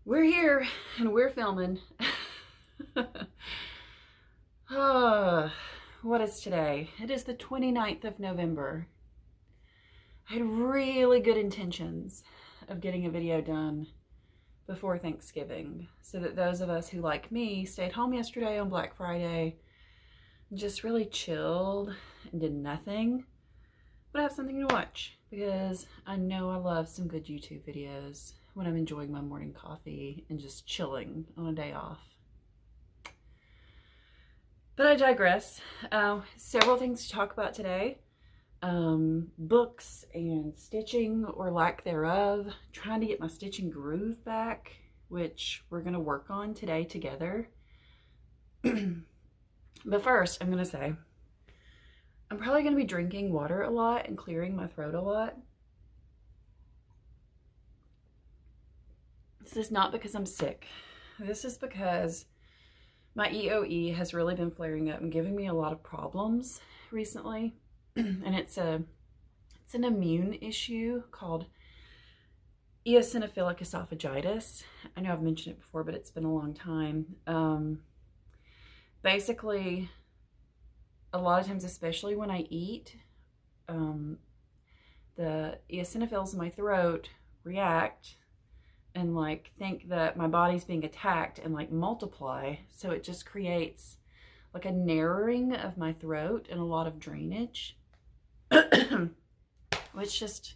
We're here and we're filming. What is today? It is the 29th of November. I had really good intentions of getting a video done before Thanksgiving so that those of us who, like me, stayed home yesterday on Black Friday and just really chilled and did nothing but have something to watch, because I know I love some good YouTube videos when I'm enjoying my morning coffee and just chilling on a day off. But I digress. Several things to talk about today. Books and stitching, or lack thereof. Trying to get my stitching groove back, which we're going to work on today together. But first, I'm going to say, I'm probably going to be drinking water a lot and clearing my throat a lot. This is not because I'm sick. This is because my EOE has really been flaring up and giving me a lot of problems recently. And it's an immune issue called Eosinophilic esophagitis. I know I've mentioned it before, but it's been a long time. Basically, a lot of times, especially when I eat, the eosinophils in my throat react and like think that my body's being attacked and like multiply. So it just creates like a narrowing of my throat and a lot of drainage, which just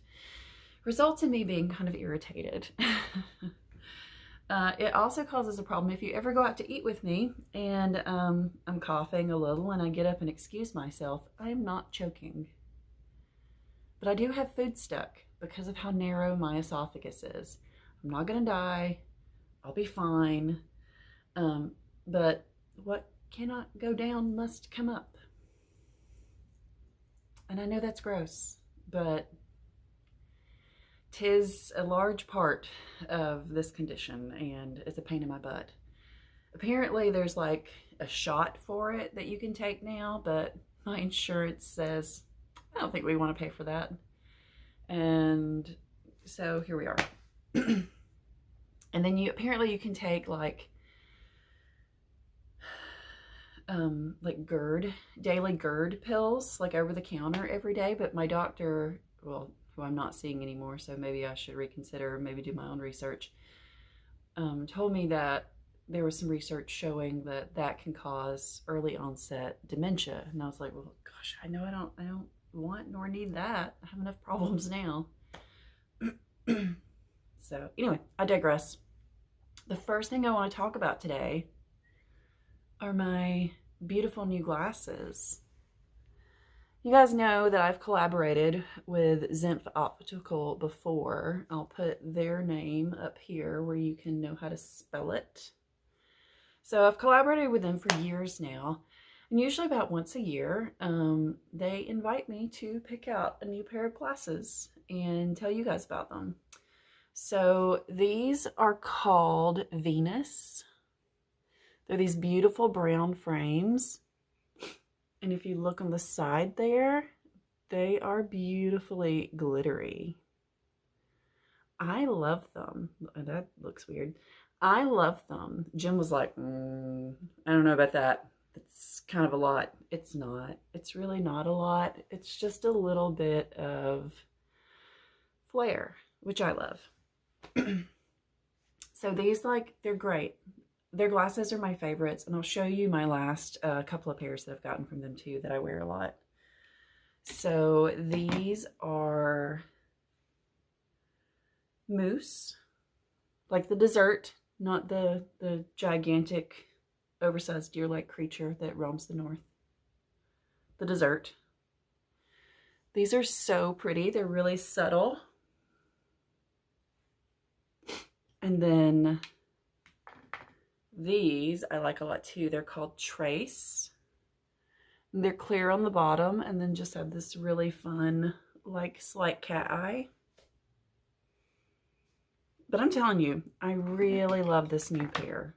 results in me being kind of irritated. It also causes a problem if you ever go out to eat with me and I'm coughing a little and I get up and excuse myself. I am not choking, but I do have food stuck because of how narrow my esophagus is. I'm not gonna die, I'll be fine, but what cannot go down must come up. And I know that's gross, but 'tis a large part of this condition and it's a pain in my butt. Apparently there's like a shot for it that you can take now, but my insurance says, I don't think we want to pay for that. And so here we are. And then apparently you can take like daily GERD pills, like over the counter every day. But my doctor, well, who I'm not seeing anymore, so maybe I should reconsider, maybe do my own research, told me that there was some research showing that that can cause early onset dementia. And I was like, well, gosh, I know I don't want nor need that. I have enough problems now. So anyway, I digress. The first thing I want to talk about today are my beautiful new glasses. You guys know that I've collaborated with Zinff Optical before. I'll put their name up here where you can know how to spell it. So I've collaborated with them for years now. And usually about once a year, they invite me to pick out a new pair of glasses and tell you guys about them. So these are called Venus. They're these beautiful brown frames. And if you look on the side there, they are beautifully glittery. I love them. That looks weird. I love them. Jim was like, I don't know about that. It's kind of a lot. It's not. It's really not a lot. It's just a little bit of flair, which I love. So these, like, they're great. Their glasses are my favorites, and I'll show you my last couple of pairs that I've gotten from them too that I wear a lot. So these are moose, like the dessert, not the gigantic oversized deer-like creature that roams the north. The dessert. These are so pretty. They're really subtle. And then these I like a lot too. They're called Trace. They're clear on the bottom and then just have this really fun, like, slight cat eye. But I'm telling you, I really love this new pair.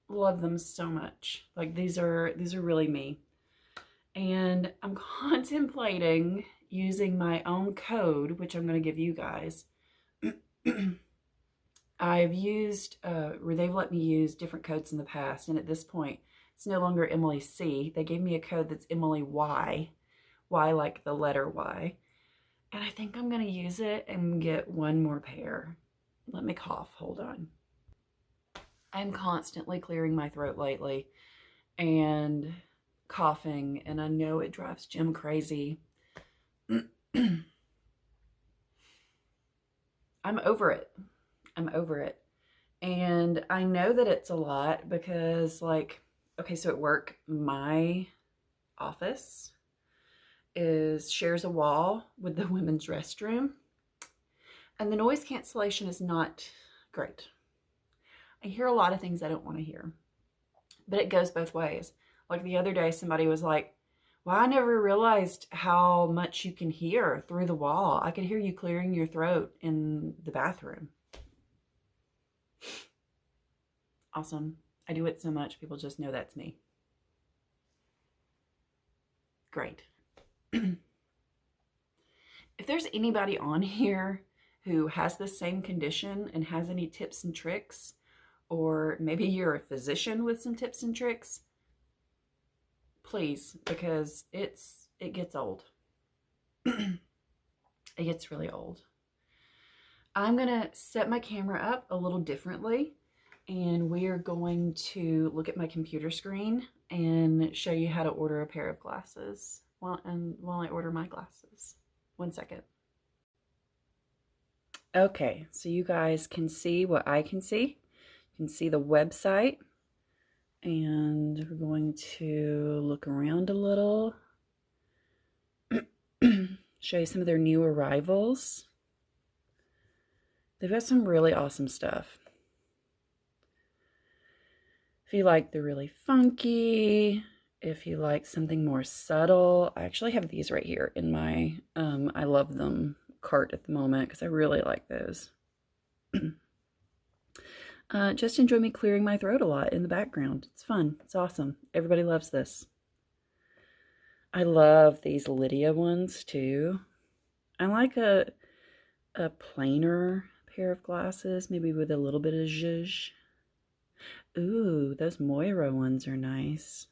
Love them so much. Like, these are really me. And I'm contemplating using my own code, which I'm going to give you guys, I've used, or they've let me use different codes in the past, and at this point, it's no longer Emily C. They gave me a code that's Emily Y. Y like the letter Y. And I think I'm going to use it and get one more pair. Let me cough. Hold on. I'm constantly clearing my throat lately and coughing, and I know it drives Jim crazy. I'm over it. I'm over it. And I know that it's a lot because, like, okay, so at work, my office shares a wall with the women's restroom, and the noise cancellation is not great. I hear a lot of things I don't want to hear, but it goes both ways. Like the other day, somebody was like, well, I never realized how much you can hear through the wall. I could hear you clearing your throat in the bathroom. Awesome. I do it so much, people just know that's me. Great. If there's anybody on here who has the same condition and has any tips and tricks, or maybe you're a physician with some tips and tricks, please, because it gets old. It gets really old. I'm gonna set my camera up a little differently, and we are going to look at my computer screen and show you how to order a pair of glasses while I order my glasses. 1 second. Okay, so you guys can see what I can see. You can see the website, and we're going to look around a little, show you some of their new arrivals. They've got some really awesome stuff. If you like the really funky, if you like something more subtle, I actually have these right here in my I love them cart at the moment because I really like those. Just enjoy me clearing my throat a lot in the background. It's fun. It's awesome. Everybody loves this. I love these Lydia ones too. I like a plainer pair of glasses, maybe with a little bit of zhuzh. Ooh, those Moira ones are nice.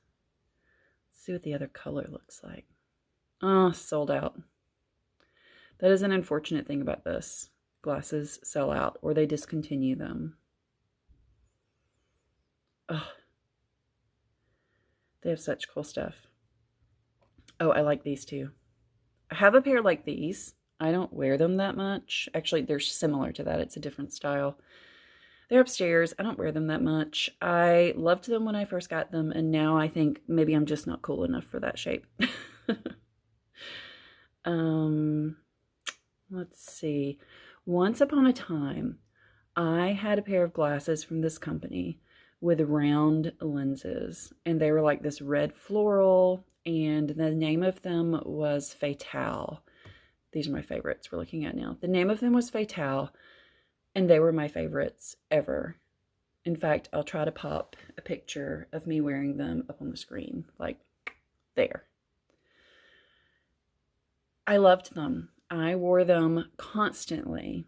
Let's see what the other color looks like. Oh, sold out. That is an unfortunate thing about this. Glasses sell out or they discontinue them. Oh, they have such cool stuff. Oh, I like these too. I have a pair like these. I don't wear them that much. Actually, they're similar to that. It's a different style. They're upstairs. I don't wear them that much. I loved them when I first got them, and now I think maybe I'm just not cool enough for that shape. Let's see. Once upon a time, I had a pair of glasses from this company with round lenses, and they were like this red floral, and the name of them was Fatale. These are my favorites we're looking at now. The name of them was Fatale, and they were my favorites ever. In fact, I'll try to pop a picture of me wearing them up on the screen, like there. I loved them. I wore them constantly.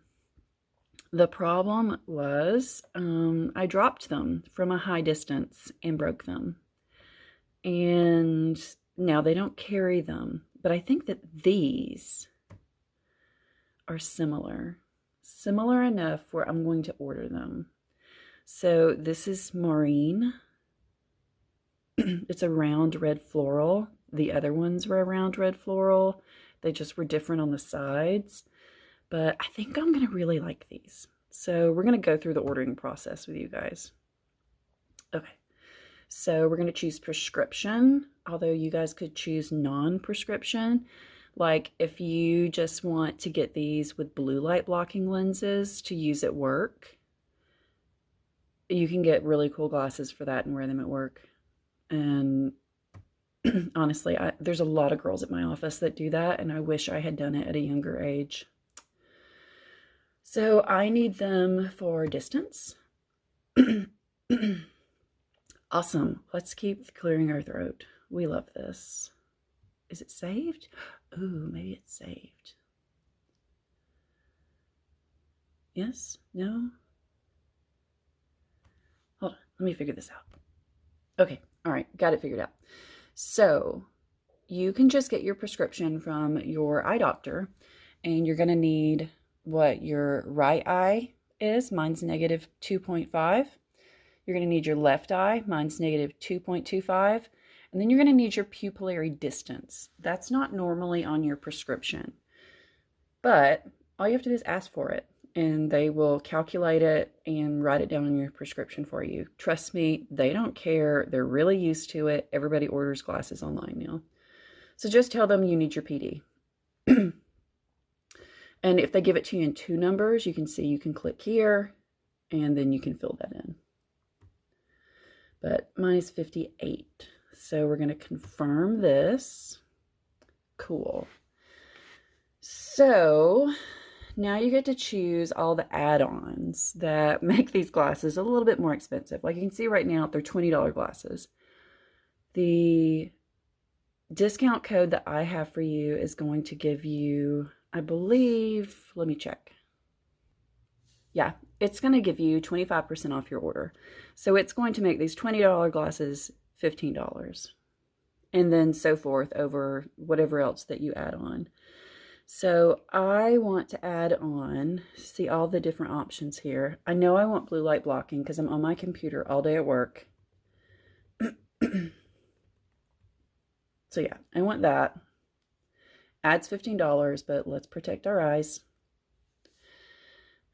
The problem was I dropped them from a high distance and broke them. And now they don't carry them. But I think that these are similar enough where I'm going to order them. So this is Maureen. It's a round red floral. The other ones were a round red floral. They just were different on the sides. But I think I'm going to really like these. So we're going to go through the ordering process with you guys. Okay. So we're going to choose prescription, although you guys could choose non-prescription. Like if you just want to get these with blue light blocking lenses to use at work, you can get really cool glasses for that and wear them at work. And honestly, there's a lot of girls at my office that do that, and I wish I had done it at a younger age. So I need them for distance. Awesome. Let's keep clearing our throat. We love this. Is it saved? Ooh, maybe it's saved. Yes? No? Hold on, let me figure this out. Okay, all right, got it figured out. So you can just get your prescription from your eye doctor, and you're gonna need what your right eye is. Mine's negative 2.5. You're gonna need your left eye. Mine's negative 2.25. And then you're gonna need your pupillary distance. That's not normally on your prescription, but all you have to do is ask for it, and they will calculate it and write it down in your prescription for you. Trust me, they don't care. They're really used to it. Everybody orders glasses online now. So just tell them you need your PD. And if they give it to you in 2 numbers, you can see, you can click here and then you can fill that in. But mine is 58. So we're going to confirm this. Cool. So now you get to choose all the add-ons that make these glasses a little bit more expensive. Like you can see right now, they're $20 glasses. The discount code that I have for you is going to give you, I believe, let me check. Yeah, it's going to give you 25% off your order. So it's going to make these $20 glasses $15. And then so forth over whatever else that you add on. So I want to add on, see all the different options here. I know I want blue light blocking because I'm on my computer all day at work. So yeah, I want that. Adds $15, but let's protect our eyes.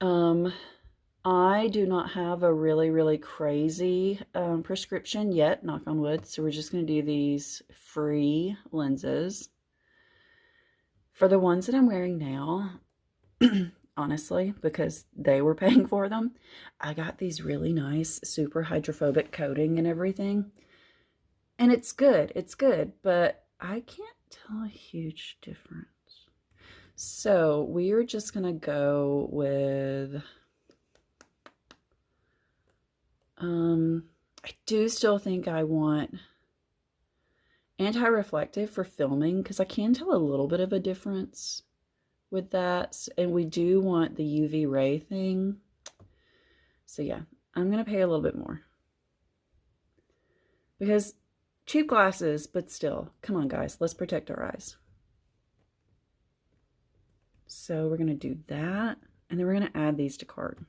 I do not have a really crazy prescription yet, knock on wood. So we're just going to do these free lenses. For the ones that I'm wearing now, honestly, because they were paying for them, I got these really nice super hydrophobic coating and everything. And it's good, but I can't tell a huge difference. So we are just going to go with, I do still think I want anti-reflective for filming because I can tell a little bit of a difference with that. And we do want the UV ray thing. So yeah, I'm going to pay a little bit more. Because cheap glasses, but still, come on guys, let's protect our eyes. So we're going to do that. And then we're going to add these to cart.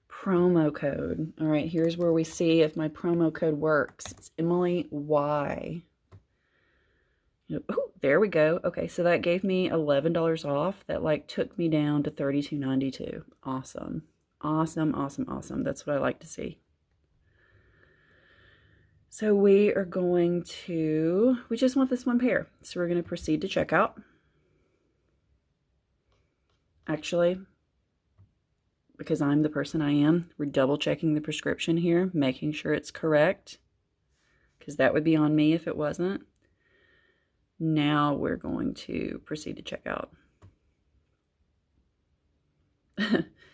Promo code. All right, here's where we see if my promo code works. It's Emily Y. Oh, there we go. Okay, so that gave me $11 off. That like took me down to $32.92. Awesome. Awesome. That's what I like to see. So we are going to, we just want this one pair. So we're going to proceed to checkout. Actually, because I'm the person I am, we're double checking the prescription here, making sure it's correct, because that would be on me if it wasn't. Now we're going to proceed to check out.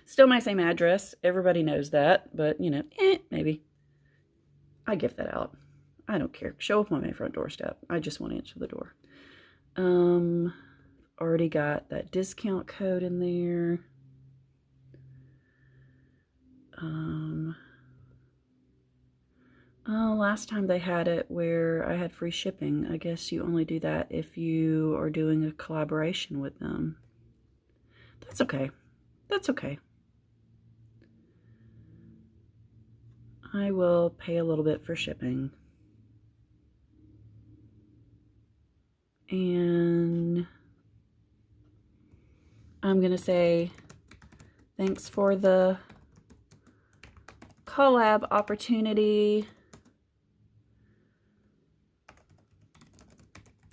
Still my same address. Everybody knows that, but you know, maybe. I give that out. I don't care. Show up on my front doorstep. I just want to answer the door. Already got that discount code in there. Oh, last time they had it where I had free shipping. I guess you only do that if you are doing a collaboration with them. That's okay. That's okay. I will pay a little bit for shipping. And I'm going to say thanks for the collab opportunity.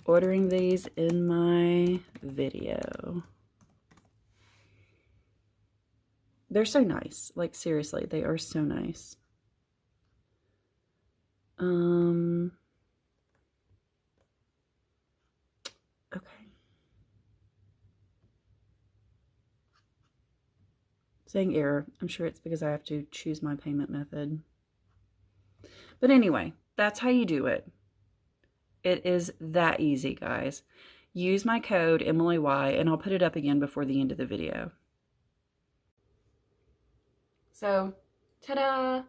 Ordering these in my video. They're so nice. Like seriously, they are so nice. Okay. Saying error. I'm sure it's because I have to choose my payment method. But anyway, that's how you do it. It is that easy, guys. Use my code EmilyY, and I'll put it up again before the end of the video. So, ta-da!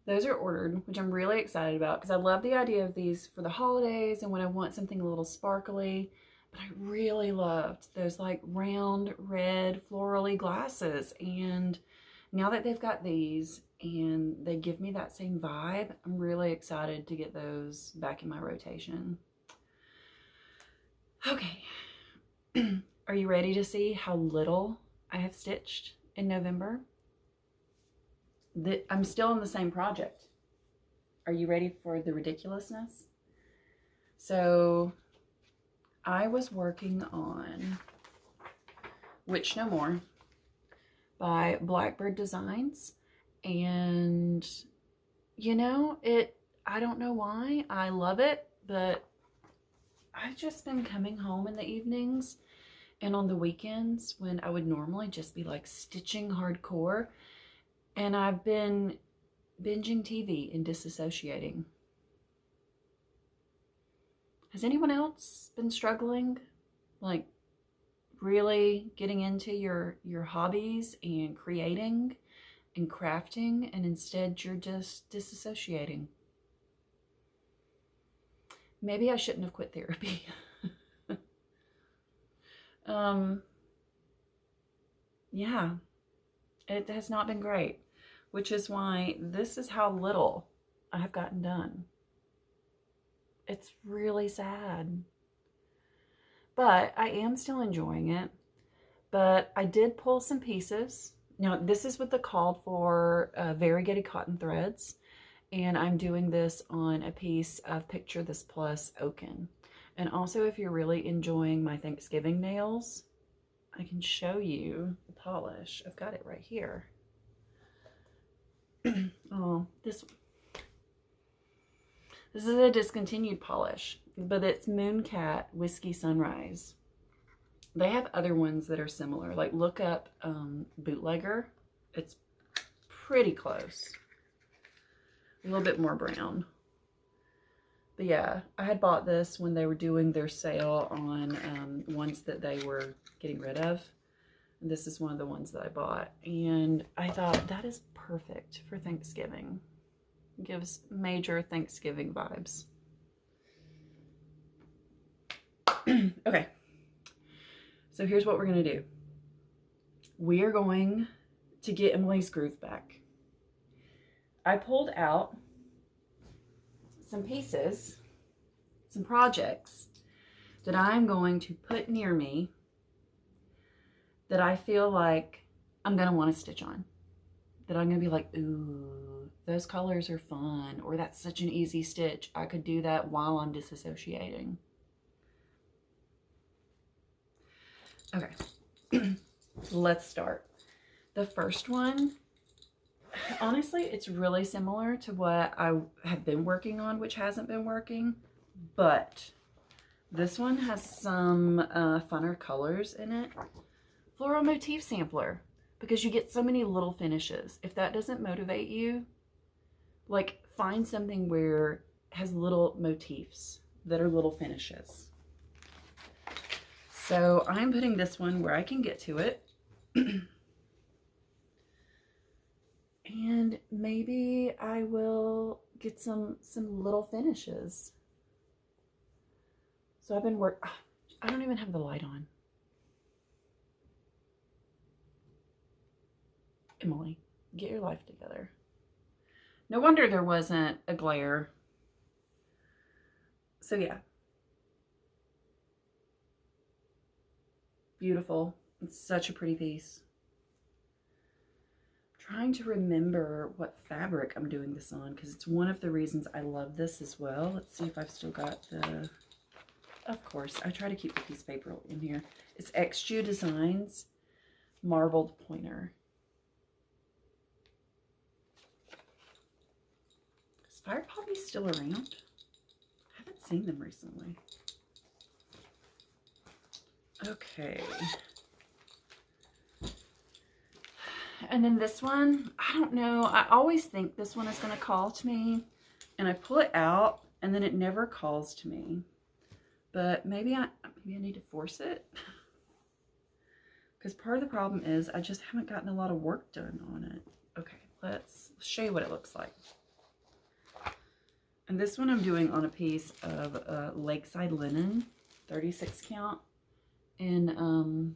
Those are ordered, which I'm really excited about because I love the idea of these for the holidays and when I want something a little sparkly. But I really loved those like round, red, florally glasses. And now that they've got these and they give me that same vibe, I'm really excited to get those back in my rotation. Okay. Are you ready to see how little I have stitched in November? I'm still on the same project. Are you ready for the ridiculousness? So I was working on Witch No More by Blackbird Designs, and you know, I don't know why I love it, but I've just been coming home in the evenings and on the weekends when I would normally just be like stitching hardcore, and I've been binging TV and disassociating. Has anyone else been struggling? Like really getting into your hobbies and creating and crafting, and instead you're just disassociating? Maybe I shouldn't have quit therapy. Yeah, it has not been great, which is why this is how little I have gotten done. It's really sad, but I am still enjoying it. But I did pull some pieces. Now, this is with the called for variegated cotton threads, and I'm doing this on a piece of Picture This Plus Oaken. And also, if you're really enjoying my Thanksgiving nails, I can show you the polish. I've got it right here. Oh, this is a discontinued polish, but it's Mooncat Whiskey Sunrise. They have other ones that are similar. Like look up Bootlegger. It's pretty close. A little bit more brown. But yeah, I had bought this when they were doing their sale on ones that they were getting rid of. And this is one of the ones that I bought. And I thought that is perfect for Thanksgiving. It gives major Thanksgiving vibes. Okay. So here's what we're going to do. We are going to get Emily's groove back. I pulled out some pieces, some projects that I'm going to put near me that I feel like I'm going to want to stitch on. That I'm going to be like, ooh, those colors are fun, or that's such an easy stitch. I could do that while I'm disassociating. Okay, let's start. The first one, honestly, it's really similar to what I have been working on, which hasn't been working, but this one has some funner colors in it. Floral motif sampler, because you get so many little finishes. If that doesn't motivate you, like find something where it has little motifs that are little finishes. So I'm putting this one where I can get to it. And maybe I will get some little finishes. So I've been I don't even have the light on. Emily, get your life together. No wonder there wasn't a glare. So yeah. Beautiful. It's such a pretty piece. I'm trying to remember what fabric I'm doing this on, because it's one of the reasons I love this as well. Let's see if I've still got the... Of course, I try to keep the piece of paper in here. It's XJU Designs Marbled Pointer. Is Fire Poppy still around? I haven't seen them recently. Okay. And then this one, I don't know. I always think this one is going to call to me. And I pull it out and then it never calls to me. But maybe I need to force it. Because part of the problem is I just haven't gotten a lot of work done on it. Okay, let's show you what it looks like. And this one I'm doing on a piece of Lakeside Linen, 36 count, in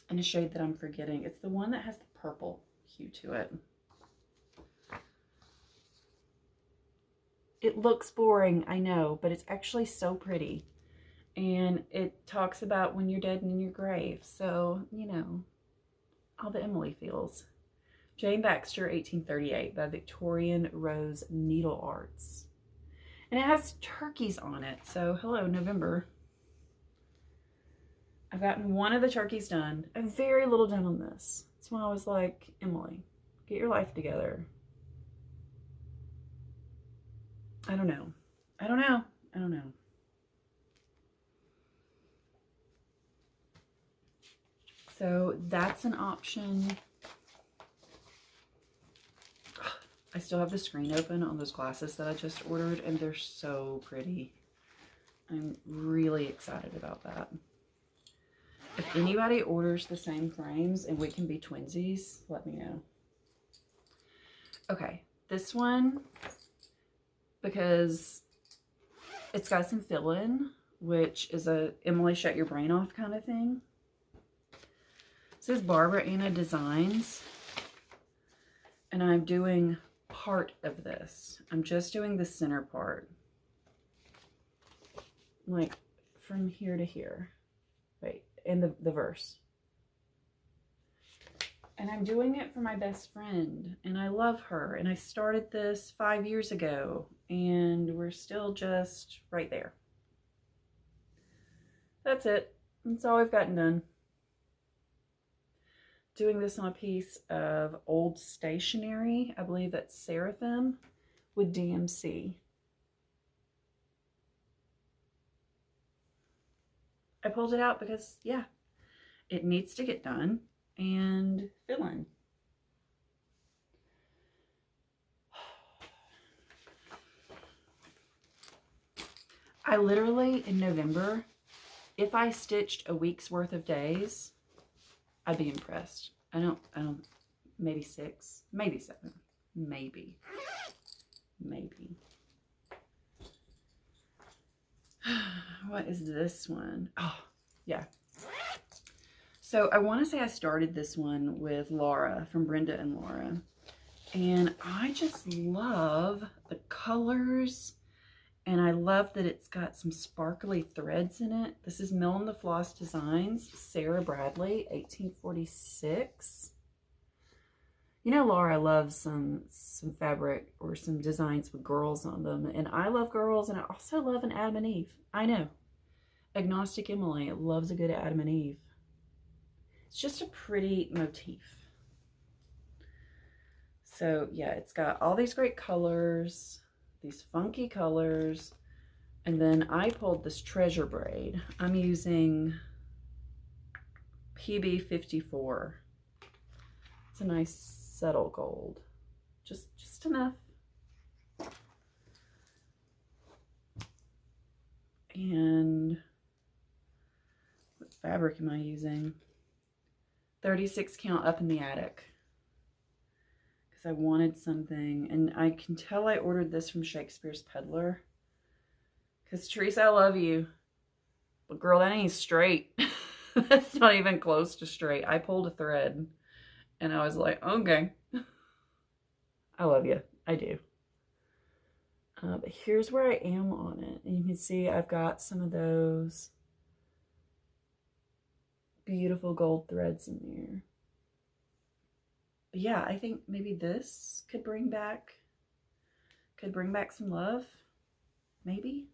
a shade that I'm forgetting. It's the one that has the purple hue to it. It looks boring, I know, but it's actually so pretty. And it talks about when you're dead and in your grave. So, you know, all the Emily feels. Jane Baxter, 1838, by Victorian Rose Needle Arts. And it has turkeys on it. So, hello, November. I've gotten one of the turkeys done. I have very little done on this. That's when I was like, Emily, get your life together. I don't know. I don't know. I don't know. So that's an option. I still have the screen open on those glasses that I just ordered, and they're so pretty. I'm really excited about that. If anybody orders the same frames and we can be twinsies, let me know. Okay, this one, because it's got some fill-in, which is a Emily shut your brain off kind of thing. This is Barbara Anna Designs, and I'm doing part of this. I'm just doing the center part, like from here to here, right, and the verse. And I'm doing it for my best friend, and I love her, and I started this 5 years ago, and we're still just right there. That's it. That's all I've gotten done. Doing this on a piece of old stationery. I believe that's Seraphim with DMC. I pulled it out because, yeah, it needs to get done and fill in. I literally, in November, if I stitched a week's worth of days, I'd be impressed. I don't, maybe 6, maybe 7, maybe. What is this one? Oh, yeah. So I want to say I started this one with Laura from Brenda and Laura. And I just love the colors. And I love that it's got some sparkly threads in it. This is Mill and the Floss Designs, Sarah Bradley, 1846. You know Laura loves some fabric or some designs with girls on them. And I love girls, and I also love an Adam and Eve. I know. Agnostic Emily loves a good Adam and Eve. It's just a pretty motif. So yeah, it's got all these great colors, these funky colors, and then I pulled this treasure braid. I'm using PB54. It's a nice subtle gold, just enough. And what fabric am I using? 36 count Up in the Attic. I wanted something, and I can tell I ordered this from Shakespeare's Peddler. Because Teresa, I love you, but girl, that ain't straight. That's not even close to straight. I pulled a thread, and I was like, okay. I love you. I do. But here's where I am on it. And you can see I've got some of those beautiful gold threads in there. Yeah, I think maybe this could bring back some love, maybe.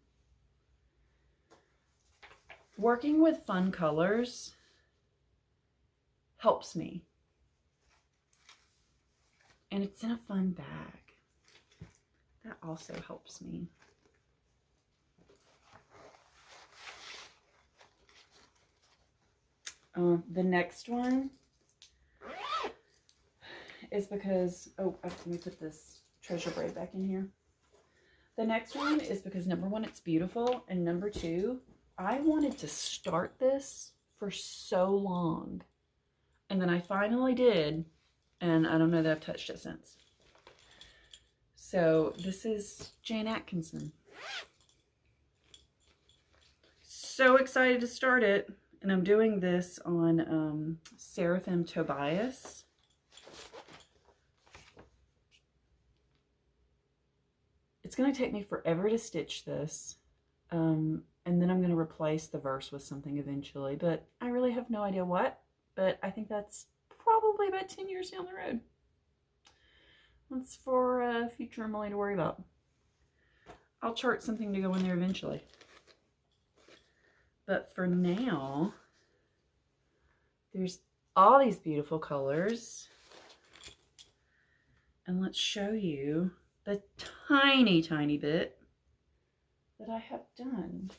Working with fun colors helps me. And it's in a fun bag. That also helps me. The next one is because, oh, let me put this treasure braid back in here. The next one is because, number one, it's beautiful, and number two, I wanted to start this for so long. And then I finally did, and I don't know that I've touched it since. So this is Jane Atkinson. So excited to start it. And I'm doing this on Seraphim Tobias. It's going to take me forever to stitch this. And then I'm going to replace the verse with something eventually. But I really have no idea what. But I think that's probably about 10 years down the road. That's for future Emily to worry about. I'll chart something to go in there eventually. But for now, there's all these beautiful colors. And let's show you the tiny, tiny bit that I have done.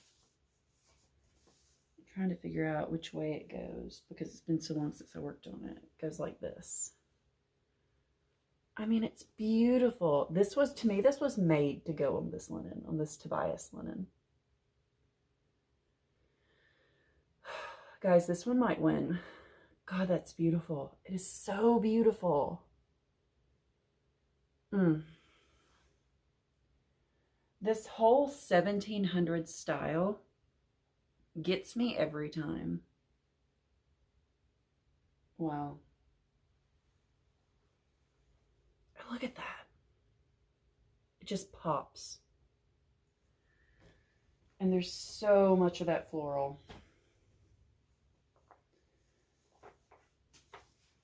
I'm trying to figure out which way it goes because it's been so long since I worked on it. It goes like this. I mean, it's beautiful. This was, to me, this was made to go on this linen, on this Tobias linen. Guys, this one might win. God, that's beautiful. It is so beautiful. This whole 1700s style gets me every time. Wow. Look at that. It just pops. And there's so much of that floral.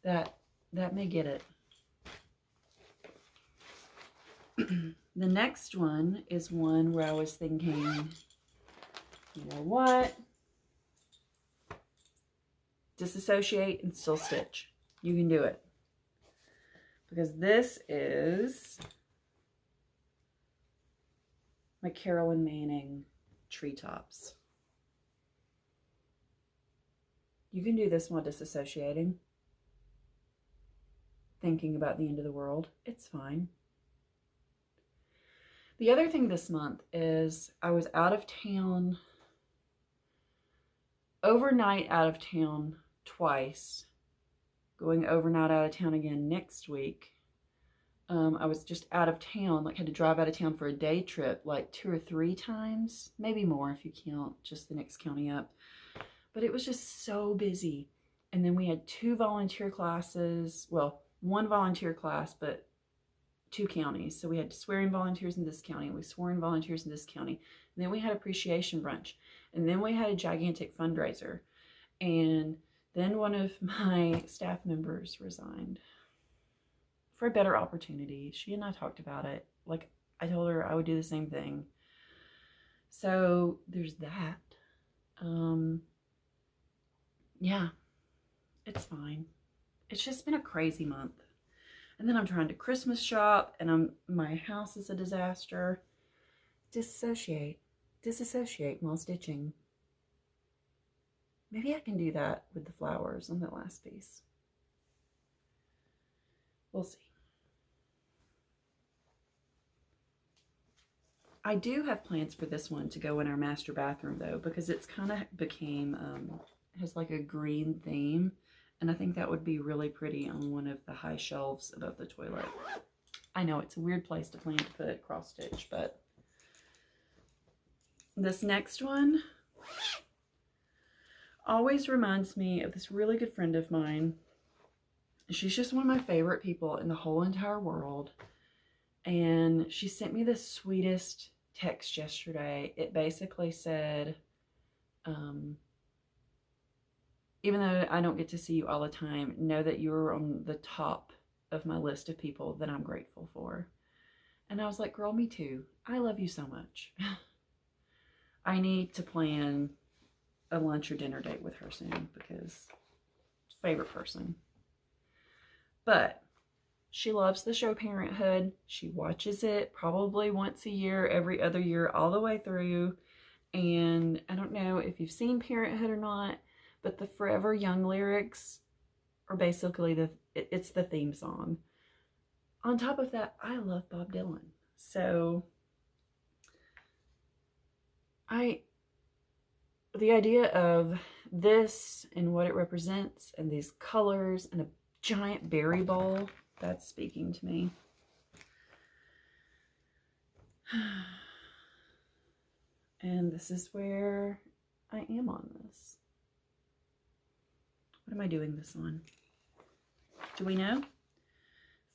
That may get it. The next one is one where I was thinking, you know what? Disassociate and still stitch. You can do it. Because this is my Carolyn Manning treetops. You can do this while disassociating. Thinking about the end of the world. It's fine. The other thing this month is I was out of town, overnight out of town twice, going overnight out of town again next week. I was just out of town, like had to drive out of town for a day trip like 2 or 3 times, maybe more if you count just the next county up. But it was just so busy. And then we had 2 volunteer classes, well, 1 volunteer class, but 2 counties. So we had swearing volunteers in this county, and we swore in volunteers in this county. And then we had appreciation brunch. And then we had a gigantic fundraiser. And then one of my staff members resigned for a better opportunity. She and I talked about it. Like, I told her I would do the same thing. So there's that. Yeah, it's fine. It's just been a crazy month. And then I'm trying to Christmas shop, and my house is a disaster. Disassociate while stitching. Maybe I can do that with the flowers on that last piece. We'll see. I do have plans for this one to go in our master bathroom though, because it's kind of became, has like a green theme. And I think that would be really pretty on one of the high shelves above the toilet. I know it's a weird place to plan to put cross stitch, but this next one always reminds me of this really good friend of mine. She's just one of my favorite people in the whole entire world. And she sent me the sweetest text yesterday. It basically said, even though I don't get to see you all the time, know that you're on the top of my list of people that I'm grateful for. And I was like, girl, me too. I love you so much. I need to plan a lunch or dinner date with her soon because favorite person. But she loves the show Parenthood. She watches it probably once a year, every other year, all the way through. And I don't know if you've seen Parenthood or not, but the Forever Young lyrics are basically it's the theme song. On top of that, I love Bob Dylan. So the idea of this and what it represents and these colors and a giant berry bowl, that's speaking to me. And this is where I am on this. What am I doing this on? Do we know?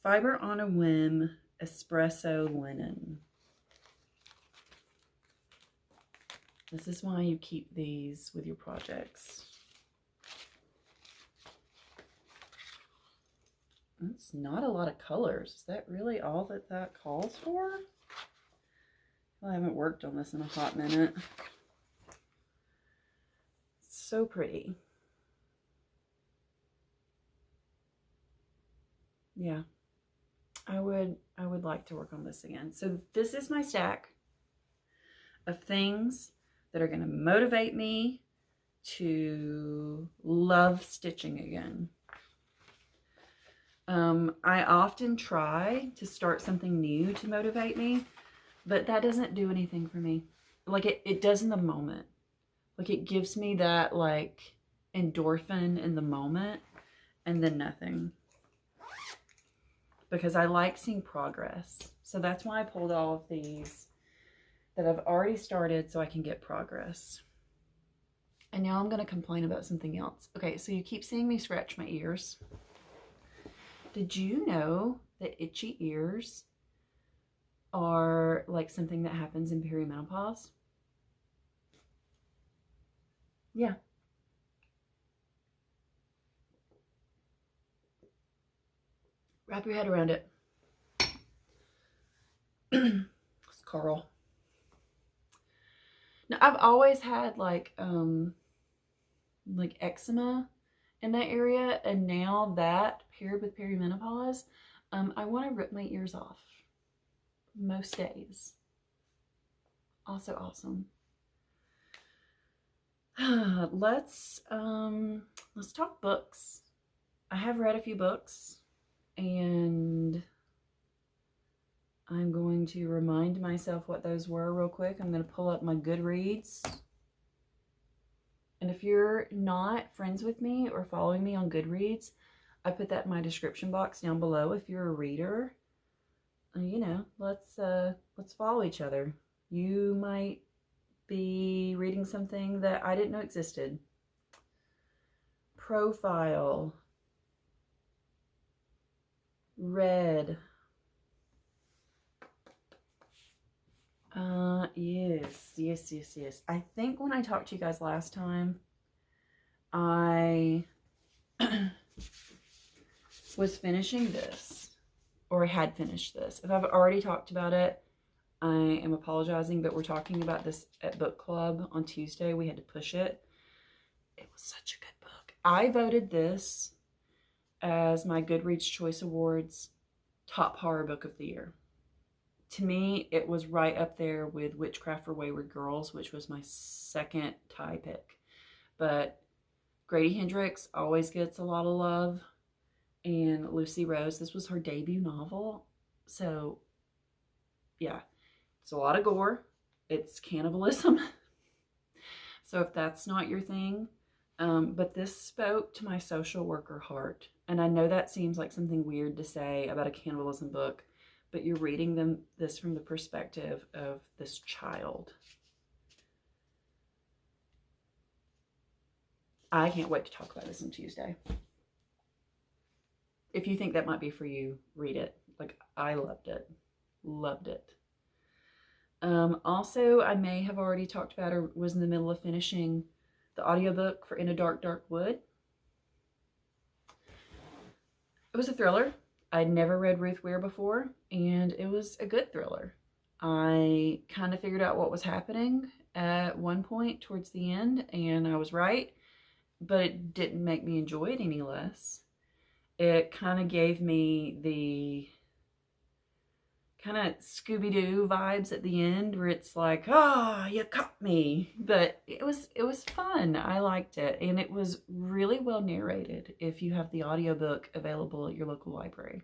Fiber on a Whim Espresso Linen. This is why you keep these with your projects. That's not a lot of colors. Is that really all that that calls for? Well, I haven't worked on this in a hot minute. So pretty. Yeah, I would like to work on this again. So this is my stack of things that are going to motivate me to love stitching again. I often try to start something new to motivate me, but that doesn't do anything for me. Like it does in the moment. Like it gives me that like endorphin in the moment and then nothing. Because I like seeing progress. So that's why I pulled all of these that I've already started so I can get progress. And now I'm going to complain about something else. Okay, so you keep seeing me scratch my ears. Did you know that itchy ears are like something that happens in perimenopause? Yeah. Wrap your head around it. It's Carl. Now, I've always had like eczema in that area, and now that paired with perimenopause, I want to rip my ears off most days. Also awesome. Let's talk books. I have read a few books, and I'm going to remind myself what those were real quick. I'm going to pull up my Goodreads. And if you're not friends with me or following me on Goodreads, I put that in my description box down below. If you're a reader, you know, let's follow each other. You might be reading something that I didn't know existed. Profile. Red. Yes. I think when I talked to you guys last time, I was finishing this, or I had finished this. If I've already talked about it, I am apologizing, but we're talking about this at book club on Tuesday. We had to push it. It was such a good book. I voted this as my Goodreads Choice Awards top horror book of the year. To me, it was right up there with Witchcraft for Wayward Girls, which was my second tie pick. But Grady Hendrix always gets a lot of love. And Lucy Rose, this was her debut novel. So, yeah, it's a lot of gore. It's cannibalism. So if that's not your thing, but this spoke to my social worker heart. And I know that seems like something weird to say about a cannibalism book, but you're reading this from the perspective of this child. I can't wait to talk about this on Tuesday. If you think that might be for you, read it. Like, I loved it. Loved it. Also, I may have already talked about or was in the middle of finishing the audiobook for In a Dark, Dark Wood. It was a thriller. I'd never read Ruth Ware before, and it was a good thriller. I kind of figured out what was happening at one point towards the end, and I was right, but it didn't make me enjoy it any less. It kind of gave me the kind of Scooby-Doo vibes at the end, where it's like, ah, you caught me. But it was fun. I liked it, and it was really well narrated if you have the audiobook available at your local library.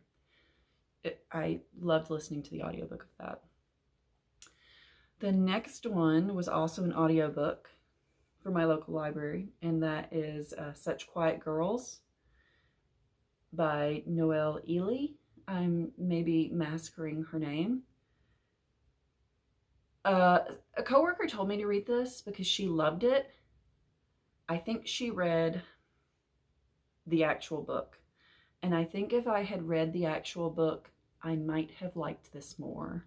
I loved listening to the audiobook of that. The next one was also an audiobook, for my local library, and that is Such Quiet Girls by Noelle Ely. I'm maybe massacring her name. A coworker told me to read this because she loved it. I think she read the actual book. And I think if I had read the actual book, I might have liked this more,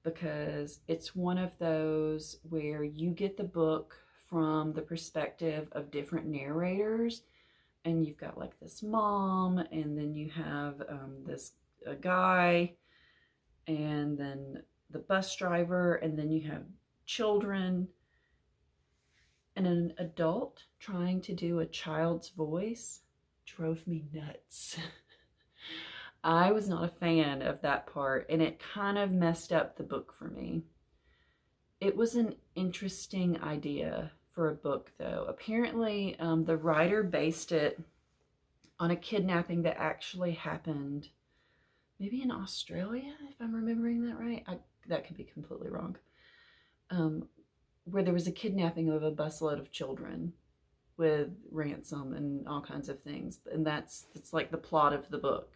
because it's one of those where you get the book from the perspective of different narrators, and you've got like this mom, and then you have this guy, and then the bus driver, and then you have children, and an adult trying to do a child's voice drove me nuts. I was not a fan of that part, and it kind of messed up the book for me. It was an interesting idea for a book, though. Apparently, the writer based it on a kidnapping that actually happened maybe in Australia, if I'm remembering that right. That could be completely wrong. Where there was a kidnapping of a busload of children with ransom and all kinds of things. And that's like the plot of the book.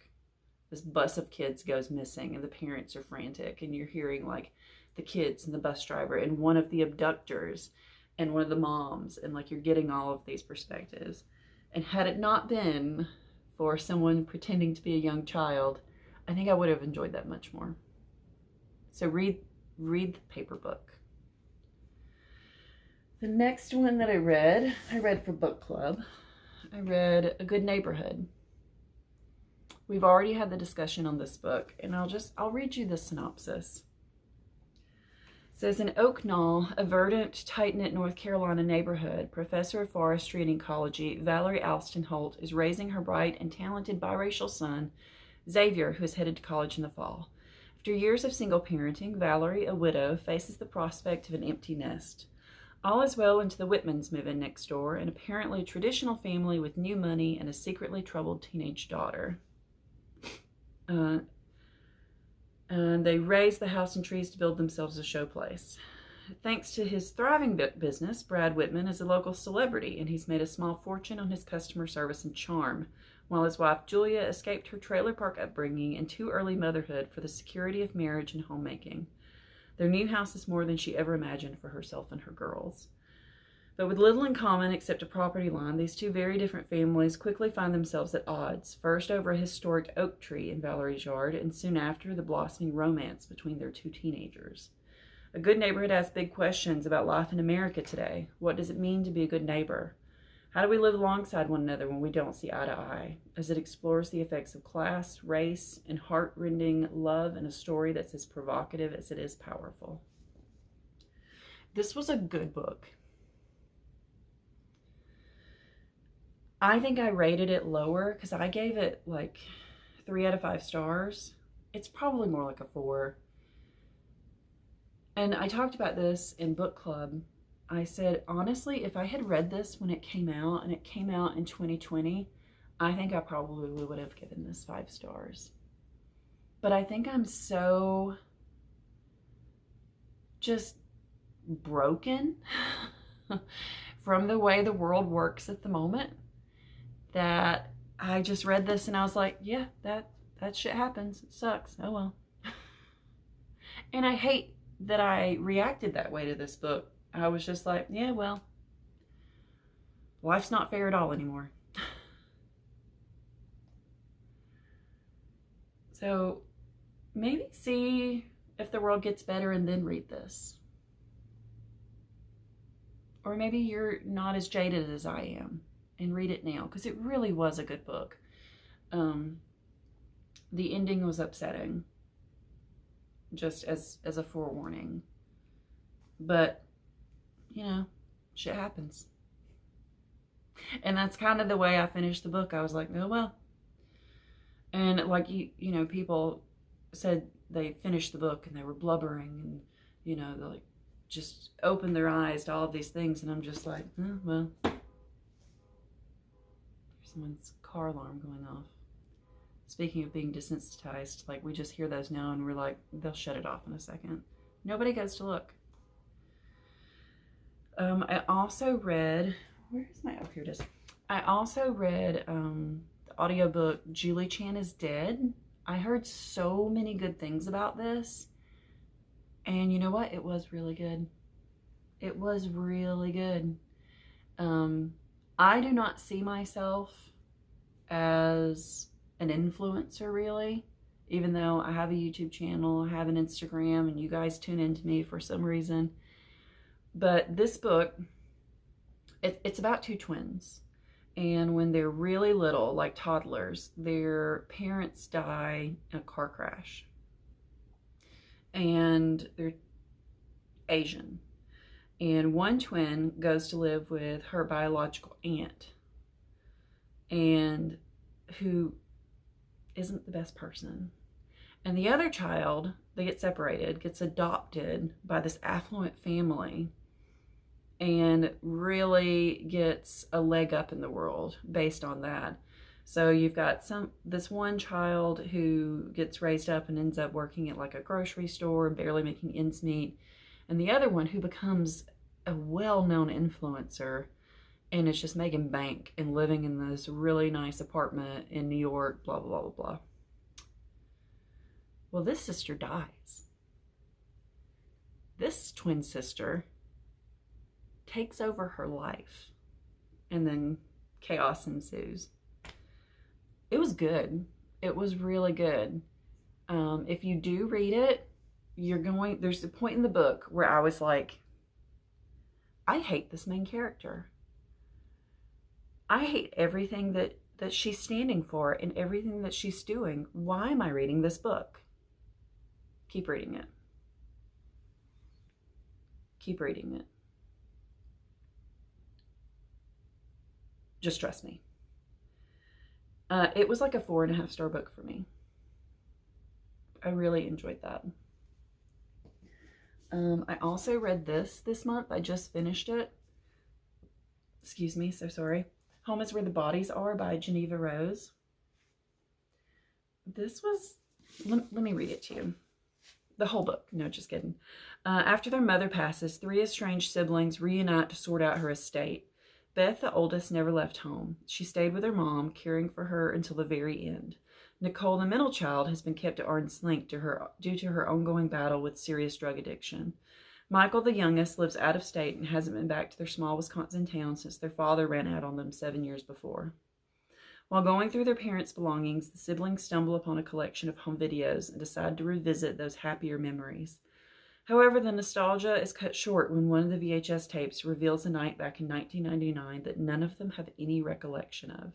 This bus of kids goes missing and the parents are frantic, and you're hearing like the kids and the bus driver and one of the abductors and one of the moms, and like you're getting all of these perspectives. And had it not been for someone pretending to be a young child, I think I would have enjoyed that much more. So read the paper book. The next one that I read for book club. I read A Good Neighborhood. We've already had the discussion on this book, and I'll read you the synopsis. It says, in Oak Knoll, a verdant, tight-knit North Carolina neighborhood, professor of forestry and ecology Valerie Alston Holt is raising her bright and talented biracial son, Xavier, who is headed to college in the fall. After years of single parenting, Valerie, a widow, faces the prospect of an empty nest. All is well until the Whitmans move in next door, an apparently traditional family with new money and a secretly troubled teenage daughter. They raise the house and trees to build themselves a showplace. Thanks to his thriving business, Brad Whitman is a local celebrity, and he's made a small fortune on his customer service and charm, while his wife Julia escaped her trailer park upbringing and too early motherhood for the security of marriage and homemaking. Their new house is more than she ever imagined for herself and her girls. But with little in common except a property line, these two very different families quickly find themselves at odds, first over a historic oak tree in Valerie's yard, and soon after the blossoming romance between their two teenagers. A Good Neighborhood asks big questions about life in America today. What does it mean to be a good neighbor? How do we live alongside one another when we don't see eye to eye? As it explores the effects of class, race, and heart-rending love in a story that's as provocative as it is powerful. This was a good book. I think I rated it lower because I gave it like 3 out of 5 stars. It's probably more like a 4. And I talked about this in book club. I said, honestly, if I had read this when it came out, and it came out in 2020, I think I probably would have given this 5 stars. But I think I'm so just broken from the way the world works at the moment that I just read this and I was like, yeah, that shit happens. It sucks. Oh well. And I hate that I reacted that way to this book. I was just like, yeah, well, life's not fair at all anymore. So maybe see if the world gets better and then read this. Or maybe you're not as jaded as I am and read it now, because it really was a good book. The ending was upsetting, just as a forewarning. But, you know, shit happens. And that's kind of the way I finished the book. I was like, oh well. And like, you know, people said they finished the book and they were blubbering and, you know, they like just opened their eyes to all of these things. And I'm just like, oh, well. Someone's car alarm going off. Speaking of being desensitized, like we just hear those now and we're like, they'll shut it off in a second. Nobody goes to look. I also read, where is my, oh, here it is. I also read the audiobook Julie Chan is Dead. I heard so many good things about this. And you know what? It was really good. It was really good. I do not see myself as an influencer, really, even though I have a YouTube channel, I have an Instagram, and you guys tune into me for some reason. But this book, it's about two twins. And when they're really little, like toddlers, their parents die in a car crash. And they're Asian. And one twin goes to live with her biological aunt, and who isn't the best person. And the other child, they get separated, gets adopted by this affluent family, and really gets a leg up in the world based on that. So you've got this one child who gets raised up and ends up working at like a grocery store and barely making ends meet, and the other one who becomes a well-known influencer and is just making bank and living in this really nice apartment in New York, blah, blah, blah, blah. Well, this sister dies. This twin sister takes over her life, and then chaos ensues. It was good. It was really good. If you do read it, there's a point in the book where I was like, I hate this main character. I hate everything that she's standing for and everything that she's doing. Why am I reading this book? Keep reading it. Keep reading it. Just trust me. It was like a 4.5-star book for me. I really enjoyed that. I also read this month. I just finished it. Excuse me, so sorry. Home is Where the Bodies Are by Geneva Rose. This was, let me read it to you. The whole book. No, just kidding. After their mother passes, 3 estranged siblings reunite to sort out her estate. Beth, the oldest, never left home. She stayed with her mom, caring for her until the very end. Nicole, the middle child, has been kept at arm's length due to her ongoing battle with serious drug addiction. Michael, the youngest, lives out of state and hasn't been back to their small Wisconsin town since their father ran out on them 7 years before. While going through their parents' belongings, the siblings stumble upon a collection of home videos and decide to revisit those happier memories. However, the nostalgia is cut short when one of the VHS tapes reveals a night back in 1999 that none of them have any recollection of.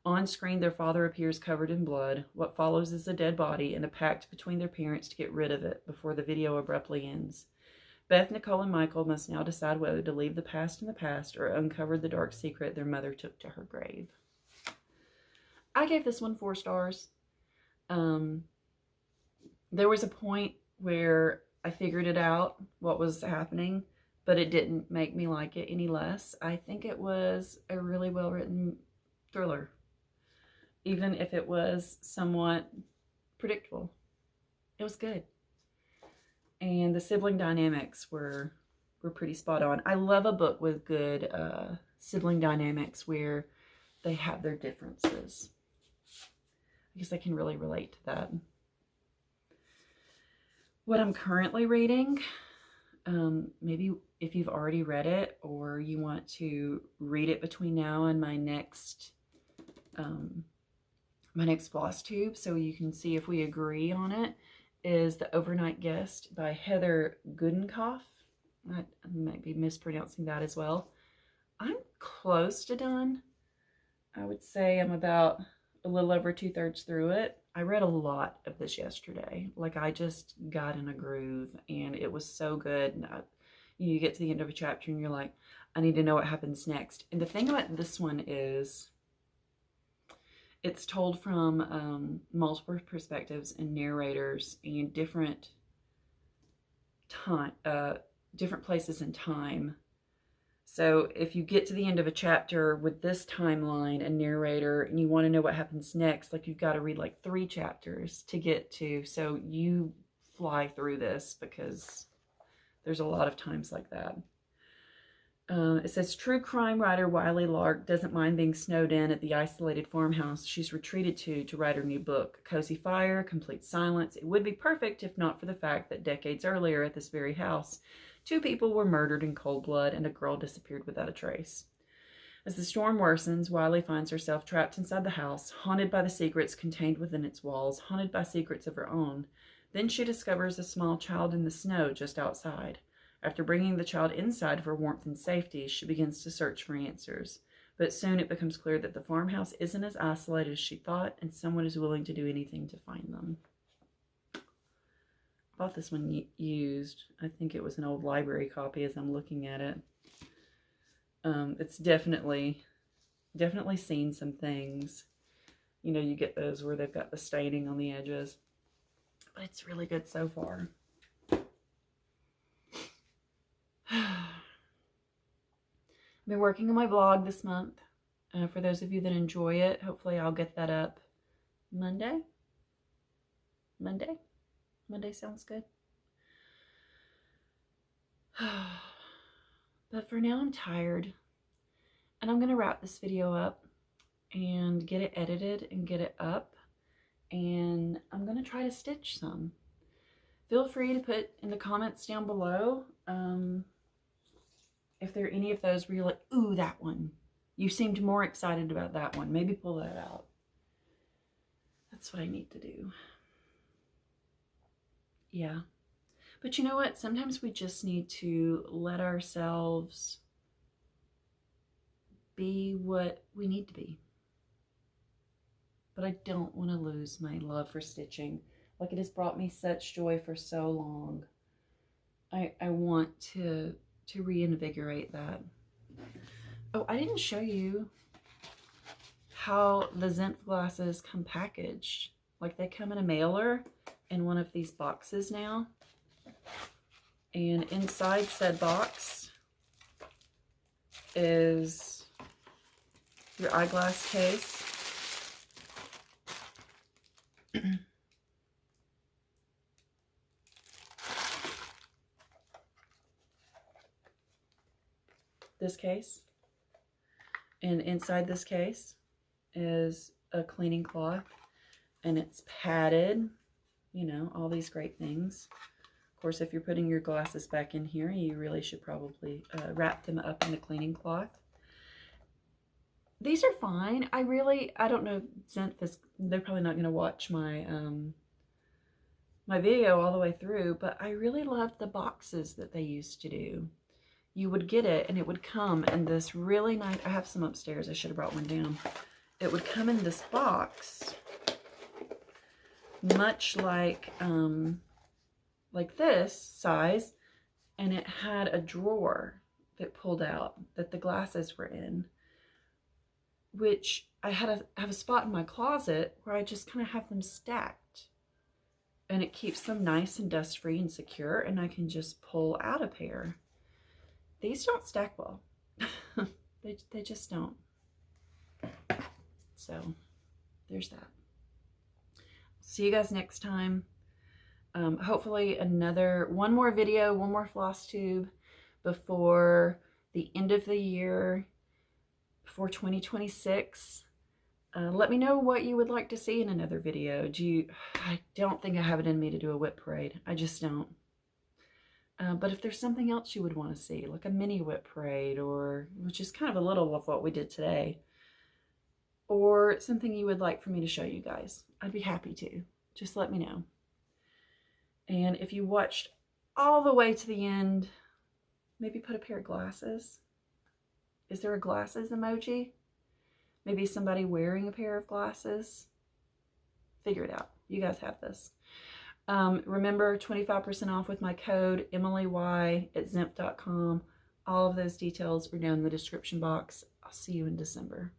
On screen, their father appears covered in blood. What follows is a dead body and a pact between their parents to get rid of it before the video abruptly ends. Beth, Nicole, and Michael must now decide whether to leave the past in the past or uncover the dark secret their mother took to her grave. I gave this one 4 stars. There was a point where I figured it out, what was happening, but it didn't make me like it any less. I think it was a really well-written thriller, even if it was somewhat predictable. It was good. And the sibling dynamics were pretty spot on. I love a book with good sibling dynamics where they have their differences. I guess I can really relate to that. What I'm currently reading, maybe if you've already read it or you want to read it between now and my next Flosstube, so you can see if we agree on it, is The Overnight Guest by Heather Goodenkoff. I might be mispronouncing that as well. I'm close to done. I would say I'm about a little over 2/3 through it. I read a lot of this yesterday. Like, I just got in a groove and it was so good. And you get to the end of a chapter and you're like, I need to know what happens next. And the thing about this one is it's told from multiple perspectives and narrators and different places in time. So if you get to the end of a chapter with this timeline and narrator and you want to know what happens next, like, you've got to read like 3 chapters to get to. So you fly through this because there's a lot of times like that. It says, true crime writer Wiley Lark doesn't mind being snowed in at the isolated farmhouse she's retreated to write her new book. Cozy fire, complete silence. It would be perfect if not for the fact that decades earlier at this very house, 2 people were murdered in cold blood and a girl disappeared without a trace. As the storm worsens, Wiley finds herself trapped inside the house, haunted by the secrets contained within its walls, haunted by secrets of her own. Then she discovers a small child in the snow just outside. After bringing the child inside for warmth and safety, she begins to search for answers. But soon it becomes clear that the farmhouse isn't as isolated as she thought, and someone is willing to do anything to find them. I bought this one used. I think it was an old library copy as I'm looking at it. It's definitely seen some things. You know, you get those where they've got the staining on the edges. But it's really good so far. I've been working on my vlog this month. For those of you that enjoy it, hopefully I'll get that up Monday. Monday sounds good. But for now I'm tired. And I'm going to wrap this video up and get it edited and get it up. And I'm going to try to stitch some. Feel free to put in the comments down below if there are any of those where you're like, ooh, that one. You seemed more excited about that one. Maybe pull that out. That's what I need to do. Yeah. But you know what? Sometimes we just need to let ourselves be what we need to be. But I don't want to lose my love for stitching. Like, it has brought me such joy for so long. I want to reinvigorate that. Oh, I didn't show you how the Zinff glasses come packaged. Like, they come in a mailer in one of these boxes now. And inside said box is your eyeglass case. This case, and inside this case is a cleaning cloth, and it's padded, you know, all these great things. Of course, if you're putting your glasses back in here, you really should probably wrap them up in the cleaning cloth. These are fine. I don't know, Zinff is, they're probably not going to watch my my video all the way through, but I really loved the boxes that they used to do. You would get it and it would come in this really nice, I have some upstairs, I should have brought one down. It would come in this box, much like this size, and it had a drawer that pulled out that the glasses were in, which I have a spot in my closet where I just kind of have them stacked, and it keeps them nice and dust free and secure, and I can just pull out a pair. These don't stack well. they just don't. So there's that. See you guys next time. Hopefully one more video, one more Flosstube before the end of the year, before 2026. Let me know what you would like to see in another video. I don't think I have it in me to do a whip parade. I just don't. But if there's something else you would want to see, like a mini whip parade, or which is kind of a little of what we did today, or something you would like for me to show you guys, I'd be happy to. Just let me know. And if you watched all the way to the end, maybe put a pair of glasses. Is there a glasses emoji? Maybe somebody wearing a pair of glasses. Figure it out. You guys have this. Remember, 25% off with my code EmilyY at zinff.com. All of those details are down in the description box. I'll see you in December.